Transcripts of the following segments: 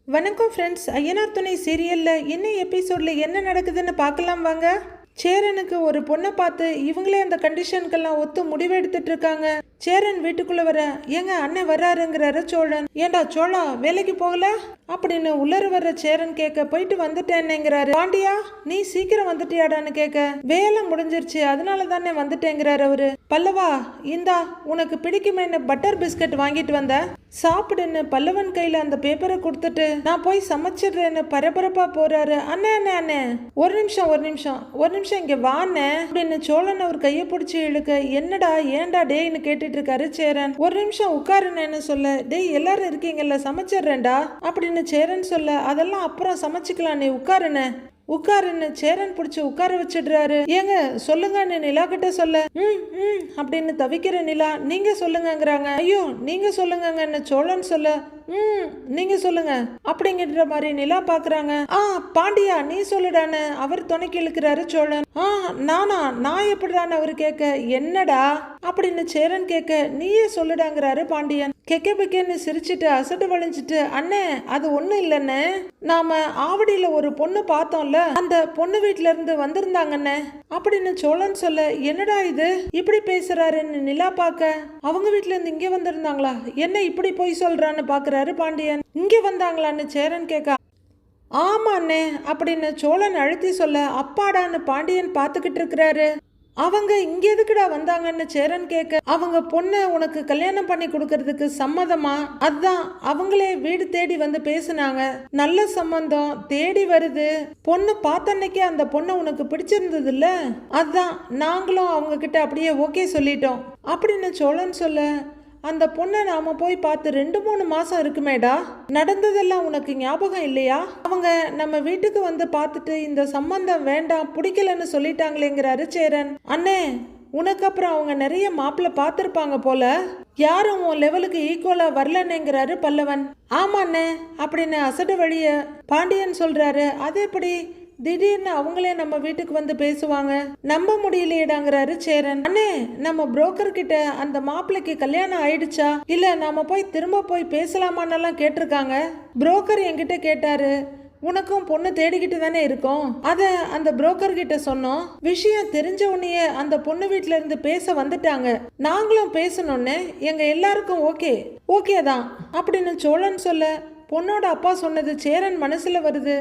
வணக்கம் ஃப்ரெண்ட்ஸ். ஐயனார் துணை சீரியலில் இன்னும் எபிசோடில் என்ன நடக்குதுன்னு பார்க்கலாம் வாங்க. சேரனுக்கு ஒரு பொண்ணை பார்த்து இவங்களே அந்த கண்டிஷனுக்கெல்லாம் ஒத்து முடிவு எடுத்துட்டு இருக்காங்க. சேரன் வீட்டுக்குள்ள வர ஏங்க அண்ணன் வர்றாருங்கிறாரு சோழன். ஏண்டா சோழா வேலைக்கு போகல அப்படின்னு உள்ளர வர்ற சேரன் கேட்க போயிட்டு வந்துட்டேன்னுங்கிறாரு. பாண்டியா நீ சீக்கிரம் வந்துட்டியாடான்னு கேட்க வேலை முடிஞ்சிருச்சு அதனால தானே வந்துட்டேங்கிறாரு அவரு. பல்லவா இந்தா உனக்கு பிடிக்குமேன்னு பட்டர் பிஸ்கட் வாங்கிட்டு வந்த சாப்பிடுன்னு பல்லவன் கையில அந்த பேப்பரை கொடுத்துட்டு நான் போய் சமைச்சிடுறேன்னு பரபரப்பா போறாரு. அண்ணே அண்ணே அண்ணே ஒரு நிமிஷம் இங்க வாண்ணே அப்படின்னு சோழன் அவர் கையை பிடிச்சி இழுக்க என்னடா ஏன்டா டேன்னு கேட்டுட்டு இருக்காரு சேரன். ஒரு நிமிஷம் உட்காருன்னு சொல்ல டேய் எல்லாரும் இருக்கீங்கல்ல சமைச்சிடுறேன்டா அப்படின்னு சேரன் சொல்ல அதெல்லாம் அப்புறம் சமைச்சுக்கலாம் நீ உட்காருன்னு சேரன் பிடிச்சி உட்கார வச்சிடுறாரு. ஏங்க சொல்லுங்கன்னு நிலா கிட்ட சொல்ல அப்படின்னு தவிக்கிற நிலா நீங்க சொல்லுங்கங்கிறாங்க. ஐயோ நீங்க சொல்லுங்கன்னு சோழன் சொல்ல நீங்க சொல்லுங்க அப்படிங்கிற மாதிரி நிலா பாக்குறாங்க. பாண்டியா நீ சொல்லுடான்னு அவர் துணைக்கு இழுக்கிறாரு சோழன். நான் எப்படிடான்னு அவரு கேட்க என்னடா அப்படின்னு சேரன் கேட்க நீயே சொல்லுடாங்கிறாரு பாண்டியன். கெக்கன்னு சிரிச்சுட்டு அசடு வளைஞ்சிட்டு அண்ணே அது ஒண்ணும் இல்லைன்னு நாம ஆவடியில ஒரு பொண்ணு பார்த்தோம்ல அந்த பொண்ணு வீட்டுல இருந்து வந்திருந்தாங்கண்ணே அப்படின்னு சோழன் சொல்ல என்னடா இது இப்படி பேசுறாருன்னு நிலா பாக்க அவங்க வீட்டுல இருந்து இங்க வந்திருந்தாங்களா என்ன இப்படி போய் சொல்றான்னு பாக்குறாரு பாண்டியன். இங்க வந்தாங்களான்னு சேரன் கேட்க ஆமாண்ணே அப்படின்னு சோழன் அழுத்தி சொல்ல அப்பாடான்னு பாண்டியன் பாத்துக்கிட்டு இருக்கிறாரு. அவங்க இங்க எதுக்குடா வந்தாங்கன்னு சேரன் கேட்க அவங்க பொண்ணை உனக்கு கல்யாணம் பண்ணி கொடுக்கறதுக்கு சம்மதமா அதான் அவங்களே வீடு தேடி வந்து பேசுனாங்க. நல்ல சம்பந்தம் தேடி வருது. பொண்ணு பார்த்தன்னைக்கே அந்த பொண்ணை உனக்கு பிடிச்சிருந்தது இல்ல அதான் நாங்களும் அவங்க கிட்ட அப்படியே ஓகே சொல்லிட்டோம் அப்படின்னு சோழன் சொல்ல அந்த பொண்ணை நாம போய் பார்த்து 2-3 மாசம் இருக்குமேடா நடந்ததெல்லாம் உனக்கு ஞாபகம் இல்லையா? அவங்க நம்ம வீட்டுக்கு வந்து பார்த்துட்டு இந்த சம்பந்தம் வேண்டாம் பிடிக்கலன்னு சொல்லிட்டாங்களேங்கிறாரு சேரன். அண்ணே உனக்கு அப்புறம் அவங்க நிறைய மாப்பிள்ள பார்த்துருப்பாங்க போல யாரும் உன் லெவலுக்கு ஈக்குவலா வரலன்னுங்கிறாரு பல்லவன். ஆமாண்ணே அப்படின்னு அசடு வழிய பாண்டியன் சொல்றாரு. அது எப்படி திடீர்னு அவங்களே நம்ம வீட்டுக்கு வந்து பேசுவாங்க நம்ப முடியலையேடாங்கிறாரு சேரன். அண்ணே நம்ம புரோக்கர் கிட்ட அந்த மாப்பிள்ளைக்கு கல்யாணம் ஆயிடுச்சா இல்ல நாம போய் திரும்ப போய் பேசலாமான்னெல்லாம் கேட்டிருக்காங்க. புரோக்கர் என்கிட்ட கேட்டாரு உனக்கும் பொண்ணு தேடிக்கிட்டு தானே இருக்கோம் அத அந்த புரோக்கர் கிட்ட சொன்னோம். விஷயம் தெரிஞ்ச உடனே அந்த பொண்ணு வீட்டுல இருந்து பேச வந்துட்டாங்க. நாங்களும் பேசணும்னு எங்க எல்லாருக்கும் ஓகே தான் அப்படின்னு சோழன் சொல்ல பொண்ணோட அப்பா சொன்னது சேரன் மனசுல வருது.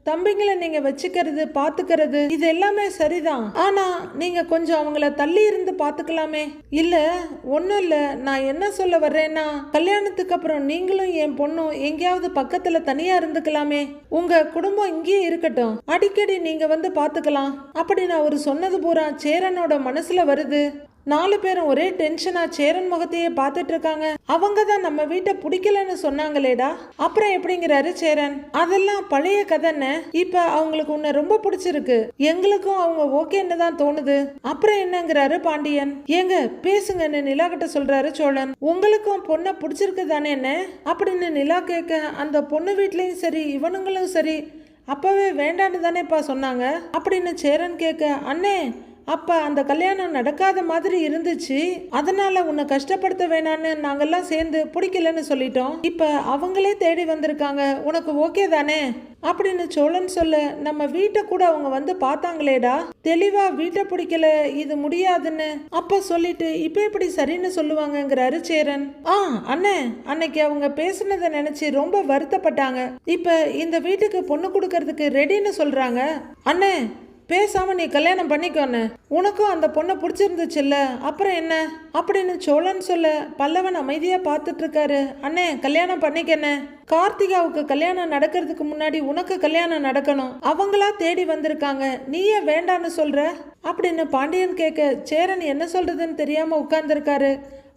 தம்பிங்களை நீங்க வச்சுக்கிறது பாத்துக்கிறது இது எல்லாமே சரிதான். ஆனா நீங்க கொஞ்சம் அவங்கள தள்ளி இருந்து பாத்துக்கலாமே. இல்ல ஒண்ணும் இல்ல நான் என்ன சொல்ல வர்றேன்னா கல்யாணத்துக்கு அப்புறம் நீங்களும் என் பொண்ணும் எங்கேயாவது பக்கத்துல தனியா இருந்துக்கலாமே. உங்க குடும்பம் இங்கேயே இருக்கட்டும் அடிக்கடி நீங்க வந்து பாத்துக்கலாம் அப்படின்னு அவரு சொன்னது பூரா சேரனோட மனசுல வருது. 4 பேரும் ஒரே டென்ஷனா சேரன் முகத்தையே பார்த்துட்டு இருக்காங்க. அவங்க தான் நம்ம வீட்டை பிடிக்கலன்னு சொன்னாங்களேடா அப்புறம் எப்படிங்கிறாரு சேரன். அதெல்லாம் பழைய கதைன்னு இப்ப அவங்களுக்கு உன்னை ரொம்ப பிடிச்சிருக்கு எங்களுக்கும் அவங்க ஓகேன்னு தான் தோணுது அப்புறம் என்னங்கிறாரு பாண்டியன். ஏங்க பேசுங்கன்னு நிலா கிட்ட சொல்றாரு சோழன். உங்களுக்கும் பொண்ணை பிடிச்சிருக்கு தானே என்ன அப்படின்னு நிலா கேட்க அந்த பொண்ணு வீட்லயும் சரி இவனுங்களும் சரி அப்பவே வேண்டான்னு தானேப்பா சொன்னாங்க அப்படின்னு சேரன் கேட்க அண்ணே அப்ப அந்த கல்யாணம் நடக்காத மாதிரி இருந்துச்சு அதனால உன்னை கஷ்டப்படுத்த வேணான்னு நாங்கெல்லாம் சேர்ந்து பிடிக்கலன்னு சொல்லிட்டோம். இப்ப அவங்களே தேடி வந்திருக்காங்க உனக்கு ஓகே தானே அப்படின்னு சோழன் சொல்ல நம்ம வீட்டை கூட அவங்க வந்து பார்த்தாங்களேடா தெளிவா வீட்டை பிடிக்கல இது முடியாதுன்னு அப்ப சொல்லிட்டு இப்ப எப்படி சரின்னு சொல்லுவாங்கங்கிறாரு சேரன். அண்ணே அன்னைக்கு அவங்க பேசுனதை நினைச்சு ரொம்ப வருத்தப்பட்டாங்க. இப்ப இந்த வீட்டுக்கு பொண்ணு கொடுக்கறதுக்கு ரெடின்னு சொல்றாங்க. அண்ணே பேசாம நீ கல்யாணம் பண்ணிக்கோன்னு உனக்கும் அந்த பொண்ணை பிடிச்சிருந்துச்சுல்ல அப்புறம் என்ன அப்படின்னு சோழன் சொல்ல பல்லவன் அமைதியா பார்த்துட்டு இருக்காரு. அண்ணே கல்யாணம் பண்ணிக்கண்ணே கார்த்திகாவுக்கு கல்யாணம் நடக்கிறதுக்கு முன்னாடி உனக்கு கல்யாணம் நடக்கணும். அவங்களா தேடி வந்திருக்காங்க நீயே வேண்டான்னு சொல்ற அப்படின்னு பாண்டியன் கேட்க சேரன் என்ன சொல்றதுன்னு தெரியாம உட்கார்ந்துருக்காரு.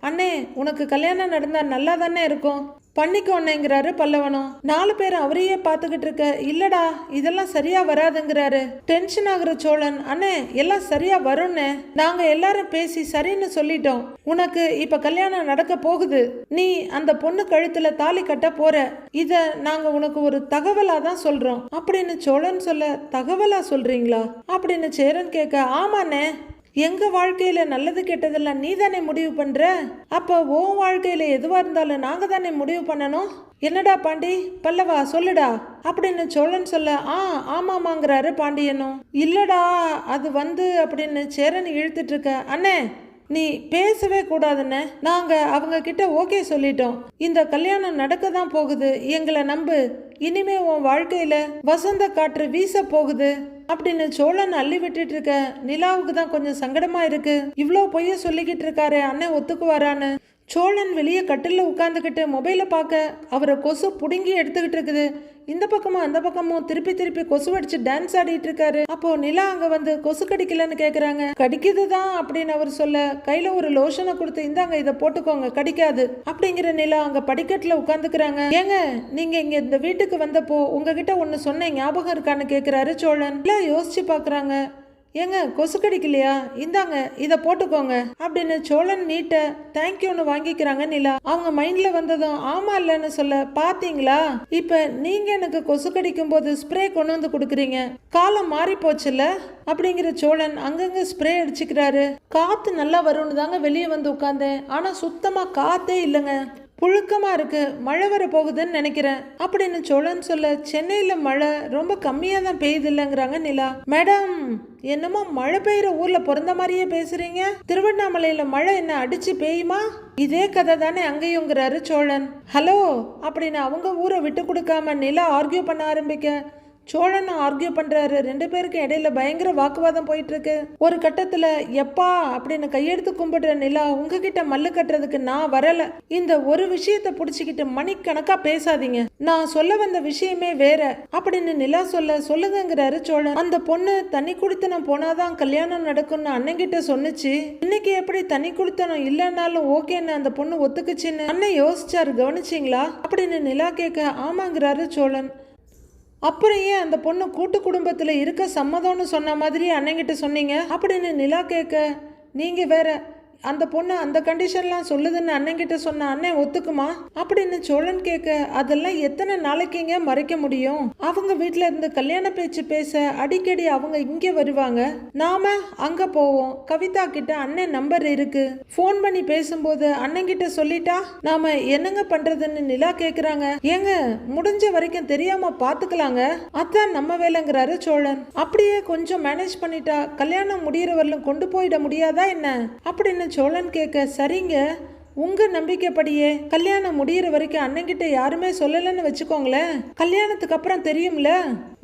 அண்ணே உனக்கு கல்யாணம் நடந்தா நல்லா தானே இருக்கும் பண்ணிக்கோன்னேங்கிறாரு பல்லவனும். 4 பேர் அவரையே பார்த்துக்கிட்டு இருக்க இல்லடா இதெல்லாம் சரியா வராதுங்கிறாரு. டென்ஷன் ஆகுற சோழன் அண்ணே எல்லாம் சரியா வரும்னு நாங்க எல்லாரும் பேசி சரின்னு சொல்லிட்டோம். உனக்கு இப்ப கல்யாணம் நடக்க போகுது. நீ அந்த பொண்ணு கழுத்துல தாலி கட்ட போற. இத நாங்க உனக்கு ஒரு தகவலா தான் சொல்றோம் அப்படின்னு சோழன் சொல்ல தகவலா சொல்றீங்களா அப்படின்னு சேரன் கேட்க ஆமாண்ணே எங்க வாழ்க்கையில நல்லது கெட்டதெல்லாம் நீ தானே முடிவு பண்ற அப்ப உன் வாழ்க்கையில எதுவா இருந்தாலும் நாங்க தானே முடிவு பண்ணணும் என்னடா பாண்டி, பல்லவா சொல்லுடா அப்படின்னு சோழன் சொல்ல, ஆமாமாங்கிறாரு பாண்டியனும். இல்லடா அது அப்படின்னு சேரன் இழுத்துட்டு இருக்க. அண்ணே நீ பேசவே கூடாதுன்னு நாங்க அவங்க கிட்ட ஓகே சொல்லிட்டோம். இந்த கல்யாணம் நடக்க தான் போகுது, எங்களை நம்பு. இனிமே உன் வாழ்க்கையில வசந்த காற்று வீச போகுது அப்படின்னு சோழன் அள்ளி விட்டுட்டு இருக்க. நிலாவுக்கு தான் கொஞ்சம் சங்கடமா இருக்கு. இவ்வளோ பொய்ய சொல்லிக்கிட்டு இருக்காரு, அண்ணன் ஒத்துக்குவாரான்னு. சோழன் வெளியே கட்டில உட்காந்துக்கிட்டு மொபைலை பார்க்க அவரை கொசு புடுங்கி எடுத்துக்கிட்டு இருக்குது. இந்த பக்கமும் அந்த பக்கமும் திருப்பி திருப்பி கொசு அடிச்சு டான்ஸ் ஆடிட்டு இருக்காரு. அப்போ நிலா அங்க கொசு கடிக்கலன்னு கேக்குறாங்க. கடிக்குதுதான் அப்படின்னு அவர் சொல்ல, கையில ஒரு லோஷனை கொடுத்து, இந்தாங்க இதை போட்டுக்கோங்க, கடிக்காது அப்படிங்கிற நிலா அங்க படிக்கட்டுல உட்காந்துக்கிறாங்க. ஏங்க நீங்க இங்க இந்த வீட்டுக்கு வந்தப்போ உங்ககிட்ட ஒன்னு சொன்ன ஞாபகம் இருக்கான்னு கேக்குறாரு சோழன். நிலா யோசிச்சு பாக்குறாங்க. ஏங்க கொசு கடிக்கலையா, இந்தாங்க இதை போட்டுக்கோங்க அப்படின்னு சோழன் நீட்ட தேங்க்யூன்னு வாங்கிக்கிறாங்க நிலா. அவங்க மைண்ட்ல வந்ததும் ஆமா இல்லன்னு சொல்ல, பாத்தீங்களா இப்ப நீங்க எனக்கு கொசு கடிக்கும் போது ஸ்ப்ரே கொண்டு வந்து கொடுக்குறீங்க, காலம் மாறி போச்சுல்ல அப்படிங்கிற சோழன் அங்கங்க ஸ்ப்ரே அடிச்சுக்கிறாரு. காத்து நல்லா வரும்னு தாங்க வெளியே வந்து உட்கார்ந்தேன், ஆனா சுத்தமா காத்தே இல்லைங்க, புழுக்கமா இருக்கு, மழை வர போகுதுன்னு நினைக்கிறேன் அப்படின்னு சோழன் சொல்ல, சென்னையில மழை ரொம்ப கம்மியா தான் பெய்யுது இல்லைங்கிறாங்க நிலா. மேடம் என்னமோ மழை பெய்யுற ஊர்ல பிறந்த மாதிரியே பேசுறீங்க, திருவண்ணாமலையில மழை என்ன அடிச்சு பெய்யுமா, இதே கதை தானே அங்கேயுங்கிறாரு சோழன். ஹலோ அப்படின்னு அவங்க ஊரை விட்டு கொடுக்காம நிலா ஆர்கியூ பண்ண ஆரம்பிக்க சோழன் ஆர்கியூ பண்றாரு. ரெண்டு பேருக்கு இடையில பயங்கர வாக்குவாதம் போயிட்டு இருக்கு. ஒரு கட்டத்துல எப்பா அப்படின்னு கையெடுத்து கும்பிடுற நிலா, உங்ககிட்ட மல்லு கட்டுறதுக்கு நான் வரல, இந்த ஒரு விஷயத்த புடிச்சுக்கிட்டு மணிக்கணக்கா பேசாதீங்க, நான் சொல்ல வந்த விஷயமே வேற அப்படின்னு நிலா சொல்லுங்கிறாரு சோழன். அந்த பொண்ணு தண்ணி குடித்தனம் போனாதான் கல்யாணம் நடக்கும்னு அண்ணன்கிட்ட சொன்னுச்சு, இன்னைக்கு எப்படி தண்ணி குடித்தனம் இல்லைன்னாலும் ஓகேன்னு அந்த பொண்ணு ஒத்துக்குச்சுன்னு அண்ணன் யோசிச்சாரு, கவனிச்சிங்களா அப்படின்னு நிலா கேட்க, ஆமாங்கிறாரு சோழன். அப்புறம் ஏன் அந்த பொண்ணு கூட்டு குடும்பத்தில் இருக்க சம்மதம்னு சொன்ன மாதிரி அண்ணங்கிட்ட சொன்னீங்க அப்படின்னு நிலா கேட்க, நீங்க வேற அந்த பொண்ணு அந்த கண்டிஷன்லாம் சொல்லுதுன்னு அண்ணங்கிட்ட சொன்ன, அண்ணன் ஒத்துக்குமா அப்படின்னு சோழன் கேட்க, அதெல்லாம் எத்தனை நாளைக்குங்க மறைக்க முடியும், அவங்க வீட்டுல இருந்து கல்யாண பேச்சு பேச அடிக்கடி அவங்க இங்க வருவாங்க, நாம அங்க போவோம், கவிதா கிட்ட அண்ணன் நம்பர் இருக்கு, போன் பண்ணி பேசும்போது அண்ணங்கிட்ட சொல்லிட்டா நாம என்னங்க பண்றதுன்னு நிலா கேக்குறாங்க. ஏங்க முடிஞ்ச வரைக்கும் தெரியாம பாத்துக்கலாங்க, அதான் நம்ம வேலைங்கிறாரு சோழன். அப்படியே கொஞ்சம் மேனேஜ் பண்ணிட்டா கல்யாணம் முடியற வரலும் கொண்டு போயிட முடியாதா என்ன அப்படின்னு சோழன் கேட்க, சரிங்க உங்க நம்பிக்கைப்படியே கல்யாணம் முடியற வரைக்கும் அண்ணன்கிட்ட யாருமே சொல்லலன்னு வச்சுக்கோங்களேன், கல்யாணத்துக்கு அப்புறம் தெரியும்ல,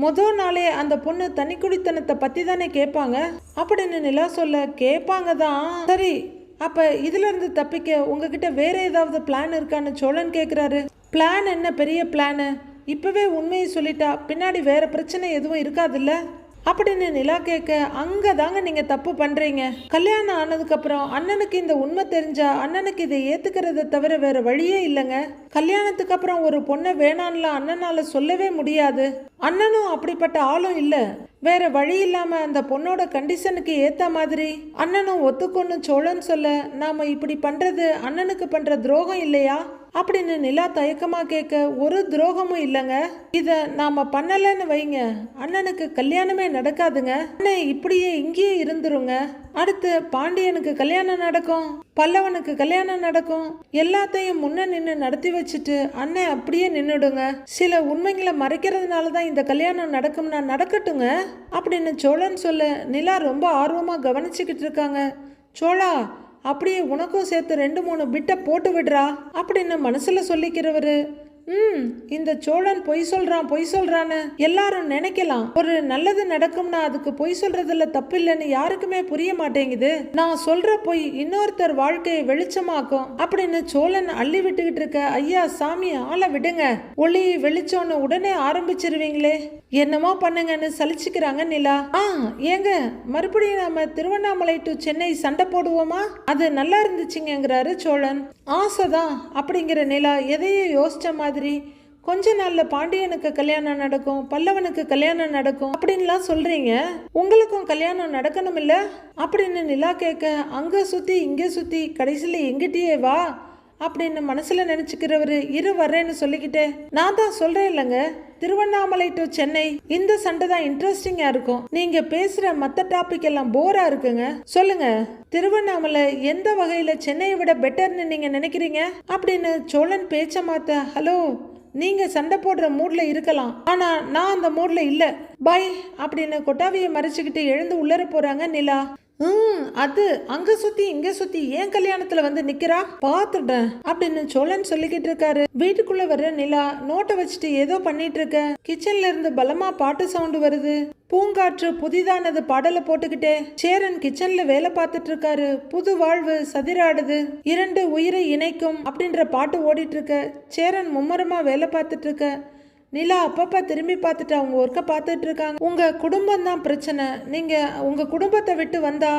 முதல் நாளே அந்த பொண்ணு தனி குடித்தனத்தை பத்தி தானே கேட்பாங்க அப்படின்னு நிலா சொல்ல, கேட்பாங்க தான், சரி அப்ப இதுல இருந்து தப்பிக்க உங்ககிட்ட வேற ஏதாவது பிளான் இருக்கான்னு சோழன் கேக்குறாரு. பிளான் என்ன பெரிய பிளானு, இப்பவே உண்மையை சொல்லிட்டா பின்னாடி வேற பிரச்சனை எதுவும் இருக்காதுல்ல அப்படின்னு நிலா கேட்க, அங்கதாங்க நீங்க தப்பு பண்றீங்க, கல்யாணம் ஆனதுக்கு அப்புறம் அண்ணனுக்கு இந்த உண்மை தெரிஞ்சா அண்ணனுக்கு இதை ஏத்துக்கிறத தவிர வேற வழியே இல்லைங்க, கல்யாணத்துக்கு அப்புறம் ஒரு பொண்ணை வேணான்லாம் அண்ணனால சொல்லவே முடியாது, அண்ணனும் அப்படிப்பட்ட ஆளும் இல்ல, வேற வழி இல்லாம அந்த பொண்ணோட கண்டிஷனுக்கு ஏத்த மாதிரி அண்ணனும் ஒத்துக்கொன்னு சோழன் சொல்ல, நாம இப்படி பண்றது அண்ணனுக்கு பண்ற துரோகம் இல்லையா அப்படின்னு நிலா தயக்கமா கேட்க, ஒரு துரோகமும் இல்லைங்க, இத நாம பண்ணலன்னு வைங்க அண்ணனுக்கு கல்யாணமே நடக்காதுங்க, அண்ணன் இப்படியே இங்கேயே இருந்துருங்க, அடுத்து பாண்டியனுக்கு கல்யாணம் நடக்கும், பல்லவனுக்கு கல்யாணம் நடக்கும், எல்லாத்தையும் முன்ன நின்று நடத்தி வச்சுட்டு அண்ணன் அப்படியே நின்னுடுங்க, சில உண்மைகளை மறைக்கிறதுனாலதான் இந்த கல்யாணம் நடக்கும்னா நடக்கட்டுங்க அப்படின்னு சோழன் சொல்ல, நிலா ரொம்ப ஆர்வமா கவனிச்சுக்கிட்டு இருக்காங்க. சோழா அப்படியே உனக்கும் சேர்த்து 2-3 பிட்டை போட்டு விடுறா அப்படின்னு மனசுல சொல்லிக்கிறவரு, இந்த சோழன் பொய் சொல்றான்னு எல்லாரும் நினைக்கலாம், ஒரு நல்லது நடக்கும்னா அதுக்கு பொய் சொல்றதுல தப்பு இல்லைன்னு யாருக்குமே புரிய மாட்டேங்குது, நான் சொல்ற பொய் இன்னொருத்தர் வாழ்க்கையை வெளிச்சமாக்கும் அப்படின்னு சோழன் அள்ளி விட்டுக்கிட்டு இருக்க, ஐயா சாமி ஆளை விடுங்க, ஒளி வெளிச்சோன்னு உடனே ஆரம்பிச்சிருவீங்களே, என்னமோ பண்ணுங்கன்னு சலிச்சுக்கிறாங்க நிலா. ஏங்க மறுபடியும் நாம திருவண்ணாமலை டு சென்னை சண்டை போடுவோமா, அது நல்லா இருந்துச்சுங்கிறாரு சோழன். ஆசைதான் அப்படிங்கிற நிலா எதையோ யோசிச்ச மாதிரி, கொஞ்ச நாள்ல பாண்டியனுக்கு கல்யாணம் நடக்கும், பல்லவனுக்கு கல்யாணம் நடக்கும் அப்படின்லாம் சொல்றீங்க, உங்களுக்கும் கல்யாணம் நடக்கணும் இல்ல அப்படின்னு நிலா கேட்க, அங்க சுத்தி இங்க சுத்தி கடைசியில எங்கிட்டயே வா அப்படின்னு மனசுல நினைச்சுக்கிறவரு, இரு வர்றேன்னு சொல்லிக்கிட்டே, நான் தான் சொல்றேன் இல்லைங்க திருவண்ணாமலை டு சென்னை இந்த சண்டை தான் இன்ட்ரெஸ்டிங்கா இருக்கும், நீங்க பேசுற மத்த டாபிக் எல்லாம் போரா இருக்குங்க, சொல்லுங்க திருவண்ணாமலை எந்த வகையில சென்னையை விட பெட்டர்னு நீங்க நினைக்கிறீங்க அப்படின்னு சோழன் பேச்ச மாத்த, ஹலோ நீங்க சண்டை போடுற மூட்ல இருக்கலாம், ஆனா நான் அந்த மூட்ல இல்ல, பை அப்படின்னு கொட்டாவியை மறைச்சுக்கிட்டு எழுந்து உள்ளர போறாங்க நிலா. அது அங்க சுத்தி இங்க சுத்தி ஏன் கல்யாணத்துல வந்து நிக்கிறா பாத்துட்டேன் அப்படின்னு சோழன் சொல்லிக்கிட்டு இருக்காரு. வீட்டுக்குள்ள வர்ற நிலா நோட்டை வச்சுட்டு ஏதோ பண்ணிட்டு இருக்க. கிச்சன்ல இருந்து பலமா பாட்டு சவுண்ட் வருது. பூங்காற்று புதிதானது பாடலை போட்டுக்கிட்டே சேரன் கிச்சன்ல வேலை பார்த்துட்டு இருக்காரு. புது வாழ்வு சதிராடுது, இரண்டு உயிரை இணைக்கும் அப்படின்ற பாட்டு ஓடிட்டு இருக்க. சேரன் மும்மரமா வேலை பார்த்துட்டு இருக்க. நிலா அப்பப்பா திரும்பி பார்த்துட்டு அவங்க ஒர்க்கை பார்த்துட்டு இருக்காங்க. உங்க குடும்பம் தான் பிரச்சனை, நீங்க உங்க குடும்பத்தை விட்டு வந்தா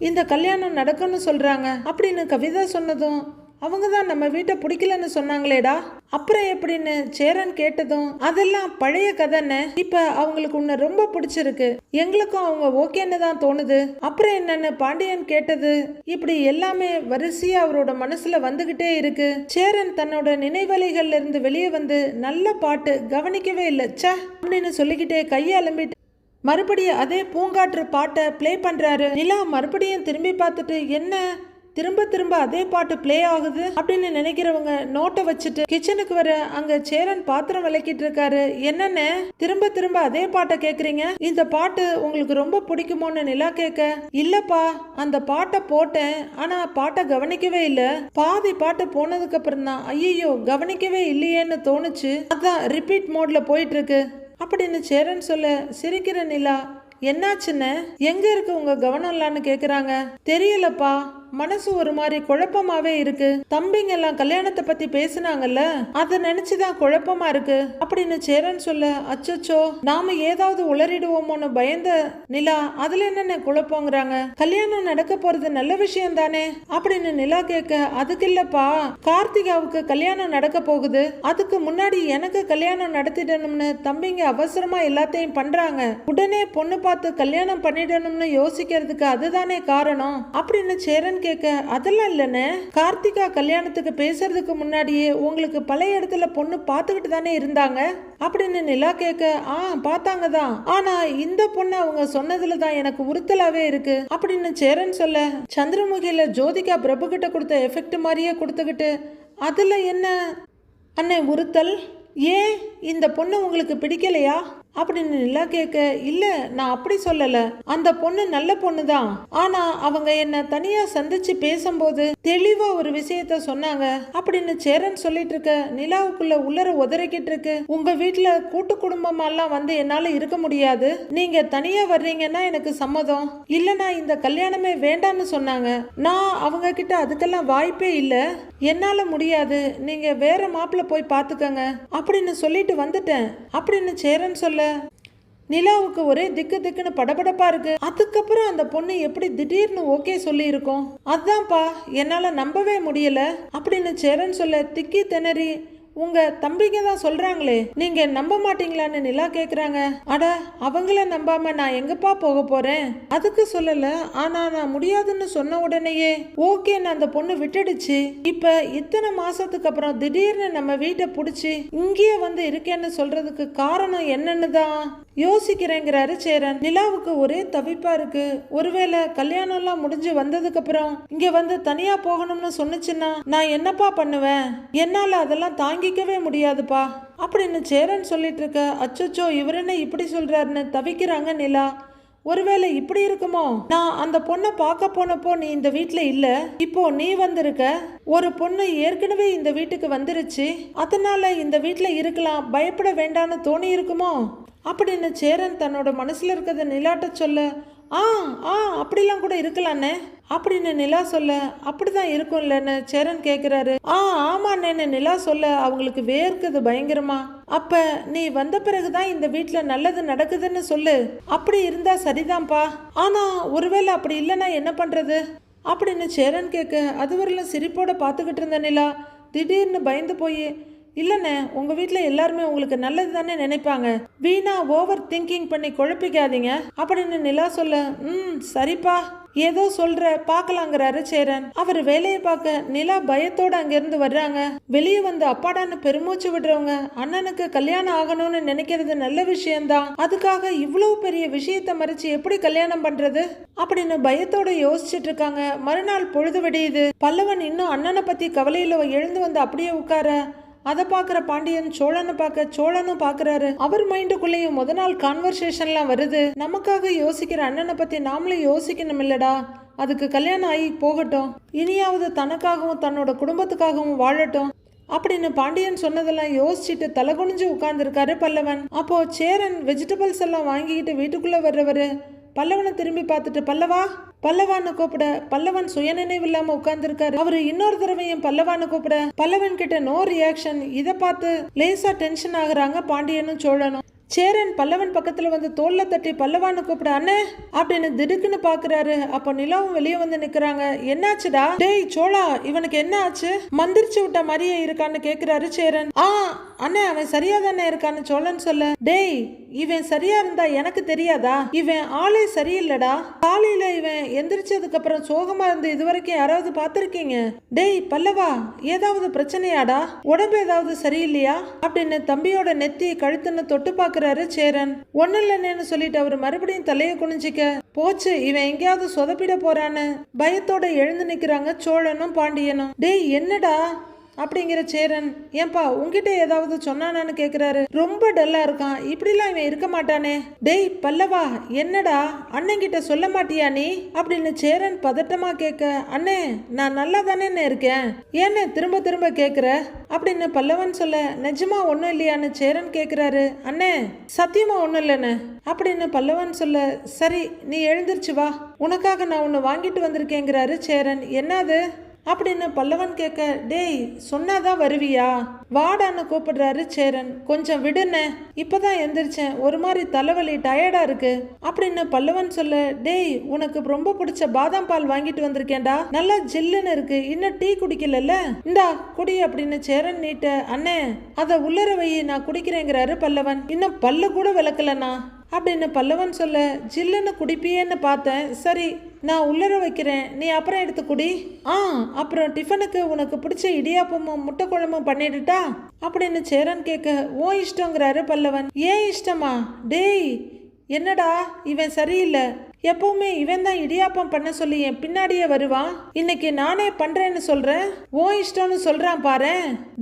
இந்த கல்யாணம் நடக்கும்னு சொல்றாங்க அப்படின்னு கவிதா சொன்னதும், அவங்க தான் நம்ம வீட்டை பிடிக்கலன்னு சொன்னாங்களேடா, அப்புறம் எப்படின்னு சேரன் கேட்டதும், அதெல்லாம் பழைய கதைன்னு, இப்ப அவங்களுக்கு உன்னை ரொம்ப பிடிச்சிருக்கு, எங்களுக்கும் அவங்க ஓகேன்னு தான் தோணுது, அப்புறம் என்னன்னு பாண்டியன் கேட்டது. இப்படி எல்லாமே வரிசையா அவரோட மனசுல வந்துகிட்டே இருக்கு. சேரன் தன்னோட நினைவலைகள்ல இருந்து வெளியே வந்து நல்ல பாட்டு கவனிக்கவே இல்லை சே அப்படின்னு சொல்லிக்கிட்டே கையை அலம்பிட்டு மறுபடியும் அதே பூங்காற்று பாட்டை பிளே பண்றாரு. நிலா மறுபடியும் திரும்பி பார்த்துட்டு, என்ன திரும்ப திரும்ப அதே பாட்டு பிளே ஆகுது அப்படின்னு நினைக்கிறவங்க நோட்டை வச்சுட்டு கிச்சனுக்கு வர அங்க சேரன் பாத்திரம் விளக்கிட்டு இருக்காரு. என்னன்னு திரும்ப திரும்ப அதே பாட்டை கேக்குறீங்க, இந்த பாட்டு உங்களுக்கு ரொம்ப பிடிக்குமோன்னு நிலா கேட்க, இல்லப்பா அந்த பாட்டை போட்டேன், ஆனா பாட்டை கவனிக்கவே இல்ல, பாதி பாட்டு போனதுக்கு அப்புறம் தான் ஐயோ கவனிக்கவே இல்லையேன்னு தோணுச்சு, அதான் ரிப்பீட் மோட்ல போயிட்டு இருக்கு அப்படின்னு சேரன் சொல்ல சிரிக்கிற நிலா, என்னாச்சுன்னு எங்க இருக்கு உங்க கவனம் இல்லான்னு கேக்குறாங்க. தெரியலப்பா, மனசு ஒரு மாதிரி குழப்பமாவே இருக்கு, தம்பிங்க எல்லாம் கல்யாணத்தை பத்தி பேசினாங்கல்ல, அதை நினைச்சுதான் குழப்பமா இருக்கு அப்படின்னு சேரன் சொல்ல, அச்சோ நாம ஏதாவது உளறிடுவோமோன்னு பயந்த நிலா, அதுல என்னென்ன குழப்பங்கிறாங்க, கல்யாணம் நடக்க போறது நல்ல விஷயம் தானே அப்படின்னு நிலா கேட்க, அதுக்கு இல்லப்பா, கார்த்திகாவுக்கு கல்யாணம் நடக்க போகுது, அதுக்கு முன்னாடி எனக்கு கல்யாணம் நடத்திடணும்னு தம்பிங்க அவசரமா எல்லாத்தையும் பண்றாங்க, உடனே பொண்ணு பார்த்து கல்யாணம் பண்ணிடணும்னு யோசிக்கிறதுக்கு அதுதானே காரணம் அப்படின்னு சேரன் கேட்க, அதெல்லாம் இல்லைன்னு, கார்த்திகா கல்யாணத்துக்கு பேசுறதுக்கு முன்னாடியே உங்களுக்கு பழைய இடத்துல பொண்ணு பார்த்துக்கிட்டு தானே இருந்தாங்க அப்படின்னு நிலா கேட்க, பார்த்தாங்க தான், ஆனா இந்த பொண்ணு அவங்க சொன்னதுல தான் எனக்கு உறுத்தலாவே இருக்கு அப்படின்னு சேரன் சொல்ல, சந்திரமுகியில ஜோதிகா பிரபு கிட்ட கொடுத்த எஃபெக்ட் மாதிரியே கொடுத்துக்கிட்டு, அதுல என்ன அண்ணே உறுத்தல், ஏன் இந்த பொண்ணு உங்களுக்கு பிடிக்கலையா அப்படின்னு நிலா கேட்க, இல்ல நான் அப்படி சொல்லல, அந்த பொண்ணு நல்ல பொண்ணு தான், ஆனா அவங்க என்ன தனியா சந்திச்சு பேசும்போது தெளிவா ஒரு விஷயத்த சொன்னாங்க அப்படின்னு சேரன் சொல்லிட்டு இருக்க. நிலாவுக்குள்ள உள்ளர உதறிக்கிட்டு இருக்கு, உங்க வீட்டுல கூட்டு குடும்பமெல்லாம் வந்து என்னால இருக்க முடியாது, நீங்க தனியா வர்றீங்கன்னா எனக்கு சம்மதம், இல்லனா இந்த கல்யாணமே வேண்டான்னு சொன்னாங்க, நான் அவங்க கிட்ட அதுக்கெல்லாம் வாய்ப்பே இல்ல, என்னால முடியாது, நீங்க வேற மாப்பிள்ள போய் பாத்துக்கங்க அப்படின்னு சொல்லிட்டு வந்துட்டேன் அப்படின்னு சேரன் சொல்ல, நிலாவுக்கு ஒரே திக்கு திக்குன்னு படபடப்பா இருக்கு. அதுக்கப்புறம் அந்த பொண்ணு எப்படி திடீர்னு ஓகே சொல்லி இருக்கும், அதான்ப்பா என்னால நம்பவே முடியல அப்படின்னு சேரன் சொல்ல, திக்கி திணறி, உங்க தம்பிங்க தான் சொல்றாங்களே, நீங்க நம்ப மாட்டீங்களான்னு நிலா கேக்குறாங்க. அட அவங்கள நம்பாம நான் எங்கப்பா போக போறேன், அதுக்கு சொல்லல, ஆனா நான் முடியாதுன்னு சொன்ன உடனேயே ஓகேன்னு அந்த பொண்ணு விட்டுடுச்சு, இப்ப இத்தனை மாசத்துக்கு அப்புறம் திடீர்னு நம்ம வீட்டை புடிச்சு இங்கேயே வந்து இருக்கேன்னு சொல்றதுக்கு காரணம் என்னன்னு தான் யோசிக்கிறேங்கிறாரு சேரன். நிலாவுக்கு ஒரே தவிப்பா இருக்கு, ஒருவேளை கல்யாணம் எல்லாம் முடிஞ்சு வந்ததுக்கு அப்புறம் இங்க வந்து தனியா போகணும்னு சொன்னுச்சுன்னா நான் என்னப்பா பண்ணுவேன், என்னால அதெல்லாம் தாங்கிக்கவே முடியாதுப்பா அப்படின்னு சேரன் சொல்லிட்டு இருக்க. அச்சோ இவர் என்ன இப்படி சொல்றாருன்னு தவிக்கிறாங்க நிலா. ஒருவேளை இப்படி இருக்குமோ, நான் அந்த பொண்ணை பார்க்க போனப்போ நீ இந்த வீட்டுல இல்ல, இப்போ நீ வந்திருக்க, ஒரு பொண்ணு ஏற்கனவே இந்த வீட்டுக்கு வந்துருச்சு, அதனால இந்த வீட்டுல இருக்கலாம், பயப்பட வேண்டான்னு தோணி இருக்குமோ அப்படின்னு சேரன் தன்னோட மனசுல இருக்கிறத நிலாட்ட சொல்ல, அப்படிலாம் கூட இருக்கலான்னு அப்படின்னு நிலா சொல்ல, அப்படிதான் இருக்கும்லன்னு சேரன் கேக்குறாரு. ஆமாண்ணேன்னு நிலா சொல்ல, அவங்களுக்கு வேர்க்குது பயங்கரமா. அப்ப நீ வந்த பிறகுதான் இந்த வீட்டுல நல்லது நடக்குதுன்னு சொல்லு, அப்படி இருந்தா சரிதான்ப்பா, ஆனா ஒருவேளை அப்படி இல்லைன்னா என்ன பண்றது அப்படின்னு சேரன் கேட்க, அதுவரையிலும் சிரிப்போட பார்த்துக்கிட்டு இருந்த நிலா திடீர்னு பயந்து போய், இல்லைண்ணே உங்க வீட்டில் எல்லாருமே உங்களுக்கு நல்லது தானே நினைப்பாங்க, வீணா ஓவர் திங்கிங் பண்ணி குழப்பிக்காதீங்க அப்படின்னு நிலா சொல்ல, சரிப்பா ஏதோ சொல்ற பாக்கலாங்கிறாரு சேரன். அவர் வேலையை பார்க்க நிலா பயத்தோட அங்கிருந்து வர்றாங்க. வெளியே வந்து அப்பாடான்னு பெருமூச்சு விடுறவங்க அண்ணனுக்கு கல்யாணம் ஆகணும்னு நினைக்கிறது நல்ல விஷயம்தான், அதுக்காக இவ்வளவு பெரிய விஷயத்த மறைச்சு எப்படி கல்யாணம் பண்றது அப்படின்னு பயத்தோட யோசிச்சுட்டு இருக்காங்க. மறுநாள் பொழுது விடியுது. பல்லவன் இன்னும் அண்ணனை பத்தி கவலையில எழுந்து வந்து அப்படியே உட்கார, அதை பாக்குற பாண்டியன் சோழனை பார்க்க, சோழனும் பாக்குறாரு. அவர் மைண்டுக்குள்ளேயும் முத நாள் கான்வர்சேஷன்லாம் வருது. நமக்காக யோசிக்கிற அண்ணனை பத்தி நாமளும் யோசிக்கணும் இல்லடா, அதுக்கு கல்யாணம் ஆகி போகட்டும், இனியாவது தனக்காகவும் தன்னோட குடும்பத்துக்காகவும் வாழட்டும் அப்படின்னு பாண்டியன் சொன்னதெல்லாம் யோசிச்சுட்டு தலை குனிஞ்சு உட்கார்ந்துருக்காரு பல்லவன். அப்போ சேரன் வெஜிடபிள்ஸ் எல்லாம் வாங்கிக்கிட்டு வீட்டுக்குள்ள வர்றவரு பல்லவனை திரும்பி பார்த்துட்டு பல்லவா பல்லவான்னு கூப்பிட பல்லவன் சுயநினைவு இல்லாம உட்கார்ந்துருக்காரு. அவரு இன்னொரு தடவையும் பல்லவான்னு கூப்பிட பல்லவன் கிட்ட நோ ரியாக்ஷன். இதை பார்த்து லேசா டென்ஷன் ஆகுறாங்க பாண்டியனும் சோழனும். சேரன் பல்லவன் பக்கத்துல வந்து தோல்ல தட்டி பல்லவான்னு கூப்பிட அண்ணே அப்படின்னு திடுக்குன்னு பாக்குறாரு. அப்ப நிலாவும் வெளியே வந்து நிக்கிறாங்க. என்னாச்சுடா? டேய் சோழா, இவனுக்கு என்ன ஆச்சு? மந்திரிச்சு விட்ட மாதிரியே இருக்கான்னு கேக்குறாரு சேரன். அண்ணே அவன் சரியா தானே இருக்கான்னு சோழன் சொல்ல, டேய் இவன் சரியா இருந்தா எனக்கு தெரியாதா? இவன் ஆளே சரியில்லடா. காலையில இவன் எந்திரிச்சதுக்கு அப்புறம் சோகமா இருந்து இதுவரைக்கும் யாராவது பாத்திருக்கீங்க? டேய் பல்லவா, ஏதாவது பிரச்சனையாடா? உடம்பு ஏதாவது சரியில்லையா அப்படின்னு தம்பியோட நெத்தி கழுத்துன்னு தொட்டு பாக்குறாரு சேரன். ஒண்ணு இல்லைன்னு சொல்லிட்டு அவரு மறுபடியும் தலையை குனிஞ்சிக்க, போச்சு இவன் எங்கேயாவது சொதப்பிட போறான்னு பயத்தோட எழுந்து நிக்கிறாங்க சோழனும் பாண்டியனும். டேய் என்னடா அப்படிங்கிற சேரன், ஏன்பா உங்ககிட்ட ஏதாவது சொன்னானான்னு கேக்குறாரு. ரொம்ப டல்லா இருக்கான், இப்படிலாம் இவன் இருக்க மாட்டானே. டேய் பல்லவா, என்னடா அண்ணன்கிட்ட சொல்ல மாட்டியா நீ அப்படின்னு சேரன் பதட்டமா கேட்க, அண்ணே நான் நல்லா தானே இருக்கேன், ஏன்னு திரும்ப திரும்ப கேக்குற அப்படின்னு பல்லவன் சொல்ல, நிஜமா ஒண்ணும் இல்லையான்னு சேரன் கேக்குறாரு. அண்ணே சத்தியமா ஒண்ணும் இல்லைன்னு அப்படின்னு பல்லவன் சொல்ல, சரி நீ எழுந்திருச்சு வா, உனக்காக நான் ஒன்னு வாங்கிட்டு வந்திருக்கேங்கிறாரு சேரன். என்னது அப்படின்னு பல்லவன் கேட்க, டேய் சொன்னாதான் வருவியா, வாடான்னு கூப்பிடுறாரு சேரன். கொஞ்சம் விடுன, இப்பதான் எந்திரிச்சேன், ஒரு மாதிரி தலைவலி டயர்டா இருக்கு அப்படின்னு பல்லவன் சொல்ல, டேய் உனக்கு ரொம்ப பிடிச்ச பாதாம் பால் வாங்கிட்டு வந்திருக்கேன்டா, நல்லா ஜில்லுன்னு இருக்கு, இன்னும் டீ குடிக்கல, இந்தா குடி அப்படின்னு சேரன் நீட்ட. அண்ணே அத உள்ளர வை, நான் குடிக்கிறேங்கிறாரு பல்லவன். இன்னும் பல்லு கூட விளக்கலண்ணா அப்படின்னு பல்லவன் சொல்ல, ஜில்லுன்னு குடிப்பியேன்னு பார்த்தேன், சரி நான் உள்ளர வைக்கிறேன், நீ அப்புறம் எடுத்து குடி. அப்புறம் டிஃபனுக்கு உனக்கு பிடிச்ச இடியாப்பமும் முட்டை குழம்பும் பண்ணிடுட்டா அப்படின்னு சேரன் கேட்க, ஓ இஷ்டங்கிறாரு பல்லவன். ஏன் இஷ்டமா? டேய் என்னடா இவன் சரியில்லை, எப்பவுமே இவன் தான் இடியாப்பம் பண்ண சொல்லி என் பின்னாடியே வருவான், இன்னைக்கு நானே பண்றேன்னு சொல்றேன், ஓ இஷ்டம்னு சொல்றான் பாரு.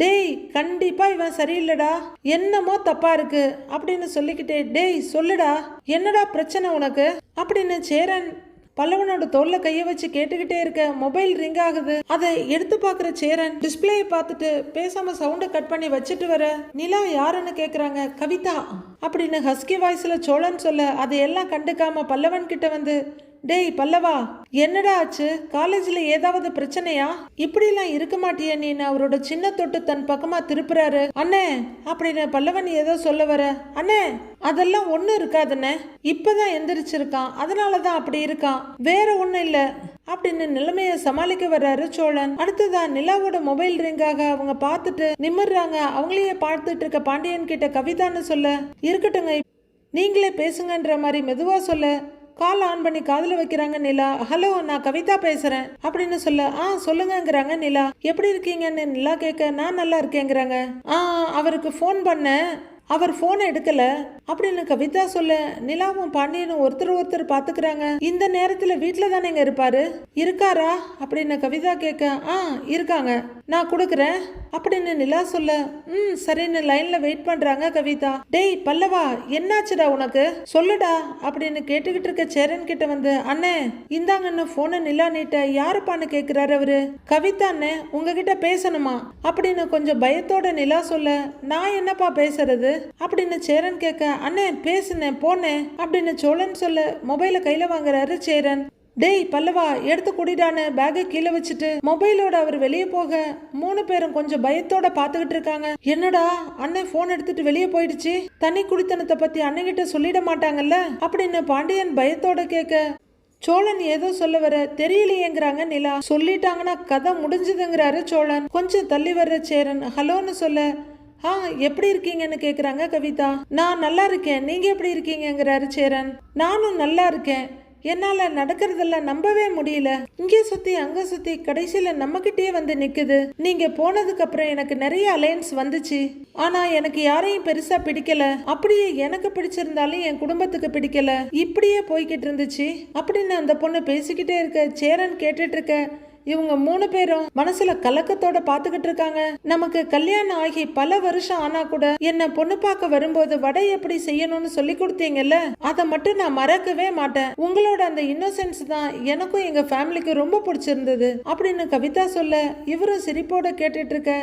டேய் கண்டிப்பா இவன் சரியில்லடா, என்னமோ தப்பா இருக்கு அப்படின்னு சொல்லிக்கிட்டே, டேய் சொல்லுடா என்னடா பிரச்சனை உனக்கு அப்படின்னு சேரன் பல்லவனோட தோல்ல கைய வச்சு கேட்டுக்கிட்டே இருக்க. மொபைல் ரிங் ஆகுது. அதை எடுத்து பாக்குற சேரன் டிஸ்பிளேயை பார்த்துட்டு பேசாம சவுண்ட கட் பண்ணி வச்சுட்டு வர, நிலா யாருன்னு கேக்குறாங்க. கவிதா அப்படின்னு ஹஸ்கி வாய்ஸ்ல சோழன் சொல்ல, அதையெல்லாம் கண்டுக்காம பல்லவன் கிட்ட வந்து, டேய் பல்லவா என்னடா ஆச்சு, காலேஜ்ல ஏதாவது பிரச்சனையா, இப்படிலாம் இருக்க மாட்டிய நீ அவரோட சின்ன தொட்டு தன் பக்கமா திருப்புறாரு. அண்ணே அப்படின்னு பல்லவன் ஏதோ சொல்ல வர, அண்ணே அதெல்லாம் ஒண்ணு இருக்காதுண்ணே, இப்பதான் எந்திரிச்சிருக்கான், அதனாலதான் அப்படி இருக்கான், வேற ஒண்ணும் இல்ல அப்படின்னு நிலைமைய சமாளிக்க வர்றாரு சோழன். அடுத்ததான் நிலாவோட மொபைல் ரிங்காக அவங்க பார்த்துட்டு நிமிர்றாங்க. அவங்களையே பார்த்துட்டு இருக்க பாண்டியன் கிட்ட கவிதான்னு சொல்ல, இருக்கட்டுங்க நீங்களே பேசுங்கன்ற மாதிரி மெதுவா சொல்ல, கால் ஆன் பண்ணி காதுல வைக்கிறாங்க நிலா. ஹலோ நான் கவிதா பேசுறேன் அப்படின்னு சொல்ல, சொல்லுங்கங்கிறாங்க நிலா. எப்படி இருக்கீங்கன்னு நிலா கேட்க, நான் நல்லா இருக்கேங்கிறாங்க. அவருக்கு ஃபோன் பண்ண, அவர் போன் எடுக்கல அப்படின்னு கவிதா சொல்ல, நிலாவும் பாண்டியனும் ஒருத்தர் பாத்துக்கிறாங்க. இந்த நேரத்துல வீட்டுல தானேங்க இருப்பாரு, இருக்காரா அப்படின்னு கவிதா கேட்க, இருக்காங்க நான் கொடுக்குறேன் அப்படின்னு நிலா சொல்ல, சரின்னு லைன்ல வெயிட் பண்றாங்க கவிதா. டேய் பல்லவா என்னாச்சுடா உனக்கு, சொல்லுடா அப்படின்னு கேட்டுக்கிட்டு இருக்க சேரன் கிட்ட வந்து, அண்ணே இந்தாங்கன்னு போனை நிலா நீட்ட. யாருப்பான்னு கேக்குறாரு அவரு. கவிதா அண்ணே உங்ககிட்ட பேசணுமா அப்படின்னு கொஞ்சம் பயத்தோட நிலா சொல்ல, நான் என்னப்பா பேசுறது அப்படின்னு சேரன் கேட்க, அண்ணே பேசுனேன் போனேன் அப்படின்னு சோழன் சொல்ல, மொபைல கையில வாங்குறாரு சேரன். டேய் பல்லவா எடுத்து குடிடான்னு பேக்கை கீழே வச்சுட்டு மொபைலோட அவர் வெளியே போக 3 பேரும் கொஞ்சம் பயத்தோட பாத்துக்கிட்டு இருக்காங்க. என்னடா அண்ணன் போன் எடுத்துட்டு வெளியே போயிடுச்சு, தனி குடித்தனத்தை பத்தி அண்ணன்கிட்ட சொல்லிட மாட்டாங்கல்ல அப்படின்னு பாண்டியன் பயத்தோட கேட்க, சோழன் ஏதோ சொல்ல வர, தெரியலையேங்கிறாங்க நிலா. சொல்லிட்டாங்கன்னா கதை முடிஞ்சதுங்கிறாரு சோழன். கொஞ்சம் தள்ளி வர்ற சேரன் ஹலோன்னு சொல்ல, எப்படி இருக்கீங்கன்னு கேக்குறாங்க கவிதா. நான் நல்லா இருக்கேன், நீங்க எப்படி இருக்கீங்கிறாரு சேரன். நானும் நல்லா இருக்கேன், என்னால நடக்கிறதெல்லாம் நம்பவே முடியல, இங்கே சுத்தி அங்க சுத்தி கடைசியில நம்ம கிட்டே வந்து நிக்குது. நீங்க போனதுக்கு அப்புறம் எனக்கு நிறைய அலையன்ஸ் வந்துச்சு, ஆனா எனக்கு யாரையும் பெருசா பிடிக்கல, அப்படியே எனக்கு பிடிச்சிருந்தாலும் என் குடும்பத்துக்கு பிடிக்கல, இப்படியே போய்கிட்டு இருந்துச்சு அப்படின்னு அந்த பொண்ணு பேசிக்கிட்டே இருக்க. சேரன் கேட்டுட்டு இருக்க, இவங்க 3 பேரும் மனசுல கலக்கத்தோட பாத்துக்கிட்டு இருக்காங்க. நமக்கு கல்யாணம் ஆகி பல வருஷம் ஆனா கூட என்ன பொண்ணு பார்க்க வரும்போது வடை எப்படி செய்யணும்னு சொல்லி கொடுத்தீங்கல்ல, அதை மட்டும் நான் மறக்கவே மாட்டேன். உங்களோட அந்த இன்னோசென்ஸ் தான் எனக்கும் எங்க ஃபேமிலிக்கு ரொம்ப பிடிச்சிருந்தது அப்படின்னு கவிதா சொல்ல இவரும் சிரிப்போட கேட்டுட்டு இருக்க,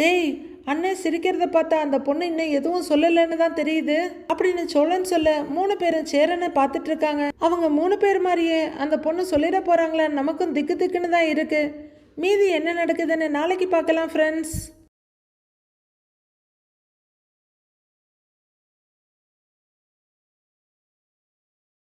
டேய் அண்ணன் சிரிக்கிறத பார்த்தா அந்த பொண்ணு இன்னும் எதுவும் சொல்லலன்னு தான் தெரியுது அப்படின்னு சோழன் சொல்ல 3 பேரும் சேரனை பார்த்துட்டு இருக்காங்க. அவங்க 3 பேர் மாதிரியே அந்த பொண்ணு சொல்லிட போறாங்களா நமக்கும் திக்கு திக்குன்னு தான் இருக்கு. மீதி என்ன நடக்குதுன்னு நாளைக்கு பார்க்கலாம் ஃப்ரெண்ட்ஸ்.